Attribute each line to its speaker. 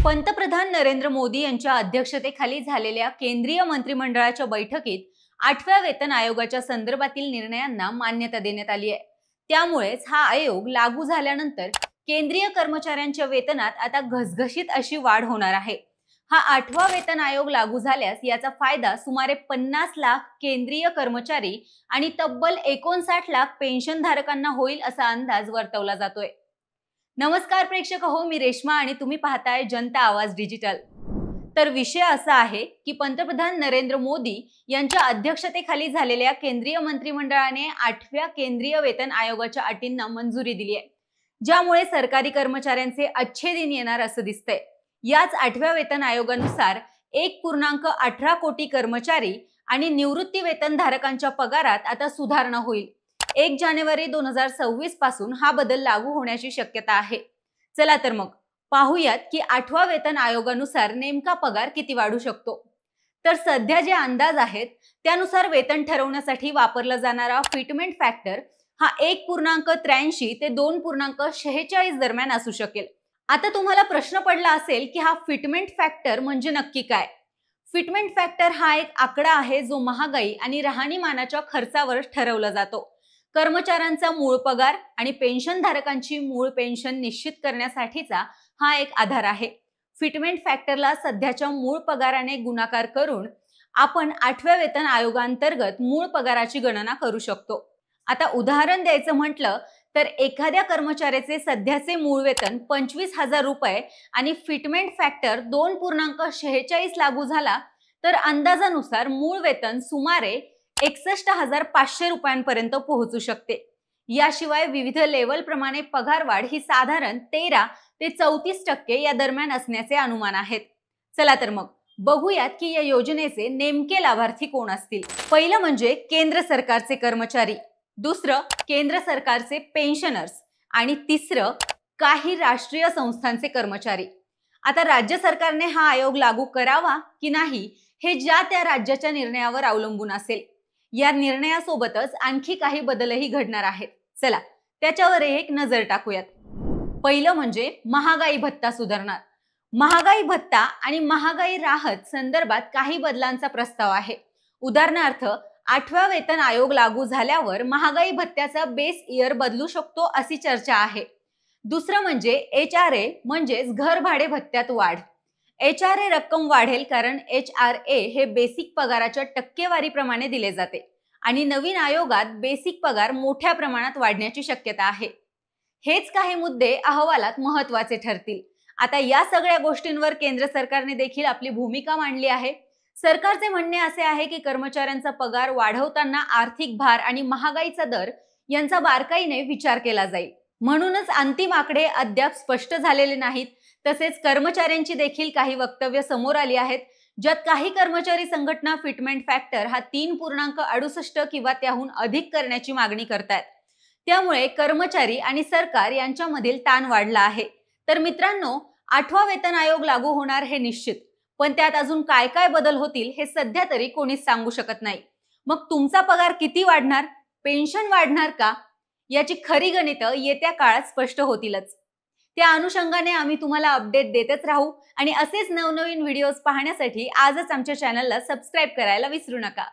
Speaker 1: पंतप्रधान नरेंद्र मोदी यांच्या अध्यक्षतेखाली झालेल्या केंद्रीय मंत्रिमंडळाच्या बैठकीत 8व्या वेतन आयोगाच्या संदर्भातील निर्णयांना मान्यता देण्यात आली आहे। त्यामुळेच हा आयोग लागू झाल्यानंतर केंद्रीय कर्मचाऱ्यांच्या वेतनात आता घसघशीत अशी वाढ होणार आहे। हा 8वा वेतन आयोग लागू झाल्यास याचा फायदा सुमारे 50 लाख केंद्रीय कर्मचारी आणि तब्बल 59 लाख पेन्शनधारकांना होईल असा अंदाज वर्तवला जातोय। नमस्कार प्रेक्षक हो, मी रेश्मा आणि तुम्ही पाहताय जनता आवाज डिजिटल। तर विषय असा आहे की पंतप्रधान नरेंद्र मोदी यांच्या अध्यक्षतेखाली झालेल्या केंद्रीय मंत्रिमंडळाने 8व्या केंद्रीय वेतन आयोगाच्या अटींना मंजुरी दिली आहे, ज्यामुळे सरकारी कर्मचाऱ्यांचे अच्छे दिन येणार असं दिसतंय। याच 8व्या वेतन आयोगानुसार 1.18 कोटी कर्मचारी आणि निवृत्ती वेतनधारकांच्या पगारात आता सुधारणा होईल। 1 जानेवारी 2026 पासून हा बदल लागू होण्याची शक्यता आहे। चला तर मग पाहूयात की 8व्या वेतन आयोगानुसार नेमका पगार किती वाढू शकतो। तर सध्या जे अंदाज आहेत त्यानुसार वेतन ठरवण्यासाठी वापरला जाणारा फिटमेंट फॅक्टर हा 1.83 ते 2.46 दरम्यान असू शकेल। आता तुम्हाला प्रश्न पडला असेल की हा फिटमेंट फॅक्टर म्हणजे नक्की काय? फिटमेंट फॅक्टर हा एक आकडा आहे जो महागाई आणि राहणीमानाच्या खर्चावर ठरवला जातो। कर्मचाऱ्यांचा मूळ पगार आणि पेन्शनधारकांची मूळ पेन्शन निश्चित करण्यासाठीचा हा एक आधार आहे। फिटमेंट फॅक्टरला सध्याच्या मूळ पगाराने गुणाकार करून आपण 8व्या वेतन आयोगांतर्गत मूळ पगाराची गणना करू शकतो। आता उदाहरण द्यायचं म्हटलं तर एखाद्या कर्मचाऱ्याचे सध्याचे मूळ वेतन 25,000 रुपये आणि फिटमेंट फॅक्टर 2.46 लागू झाला तर अंदाजानुसार मूळ वेतन सुमारे 61,500 रुपयांपर्यंत पोहोचू शकते। याशिवाय विविध लेवल प्रमाणे पगारवाढ ही साधारण 13 ते 34% या दरम्यान असण्याचे अनुमान आहेत। चला तर मग बघूयात की या योजनेचे नेमके लाभार्थी कोण असतील। पहिलं म्हणजे केंद्र सरकारचे कर्मचारी, दुसरं केंद्र सरकारचे पेन्शनर्स आणि तिसरं काही राष्ट्रीय संस्थांचे कर्मचारी। आता राज्य सरकारने हा आयोग लागू करावा की नाही हे ज्या त्या राज्याच्या निर्णयावर अवलंबून असेल। या निर्णयासोबतच आणखी काही बदलही घडणार आहेत। चला त्याच्यावर एक नजर टाकूयात। पहिलं म्हणजे महागाई भत्ता सुधारणार। महागाई भत्ता आणि महागाई राहत संदर्भात काही बदलांचा प्रस्ताव आहे। उदाहरणार्थ 8व्या वेतन आयोग लागू झाल्यावर महागाई भत्त्याचा बेस इयर बदलू शकतो अशी चर्चा आहे। दुसरं म्हणजे HRA म्हणजेच घर भाडे भत्त्यात वाढ। HRA रक्कम वाढेल कारण HRA हे बेसिक पगाराच्या टक्केवारीप्रमाणे दिले जाते आणि नवीन आयोगात बेसिक पगार मोठ्या प्रमाणात वाढण्याची शक्यता आहे। हेच काही मुद्दे अहवालात महत्त्वाचे ठरतील। आता या सगळ्या गोष्टींवर केंद्र सरकारने देखील आपली भूमिका मांडली आहे। सरकारचे म्हणणे असे आहे की कर्मचाऱ्यांचा पगार वाढवताना आर्थिक भार आणि महागाईचा दर यांचा बारकाईने विचार केला जाईल। म्हणूनच अंतिम आकडे अद्याप स्पष्ट झालेले नाहीत। तसेच कर्मचाऱ्यांची देखील काही वक्तव्य समोर आली आहेत, ज्यात काही कर्मचारी संघटना फिटमेंट फॅक्टर हा 3.68 किंवा त्याहून अधिक करण्याची मागणी करतात। त्यामुळे कर्मचारी आणि सरकार यांच्यामधील ताण वाढला आहे। तर मित्रांनो, 8वा वेतन आयोग लागू होणार हे निश्चित, पण त्यात अजून काय काय बदल होतील हे सध्या तरी कोणीच सांगू शकत नाही। मग तुमचा पगार किती वाढणार, पेन्शन वाढणार का, याची खरी गणितं येत्या काळात स्पष्ट होतीलच। त्या अनुषंगाने आम्ही तुम्हाला अपडेट देतच राहू आणि असेच नवनवीन व्हिडिओज पाहण्यासाठी आजच आमच्या चॅनलला सबस्क्राइब करायला विसरू नका।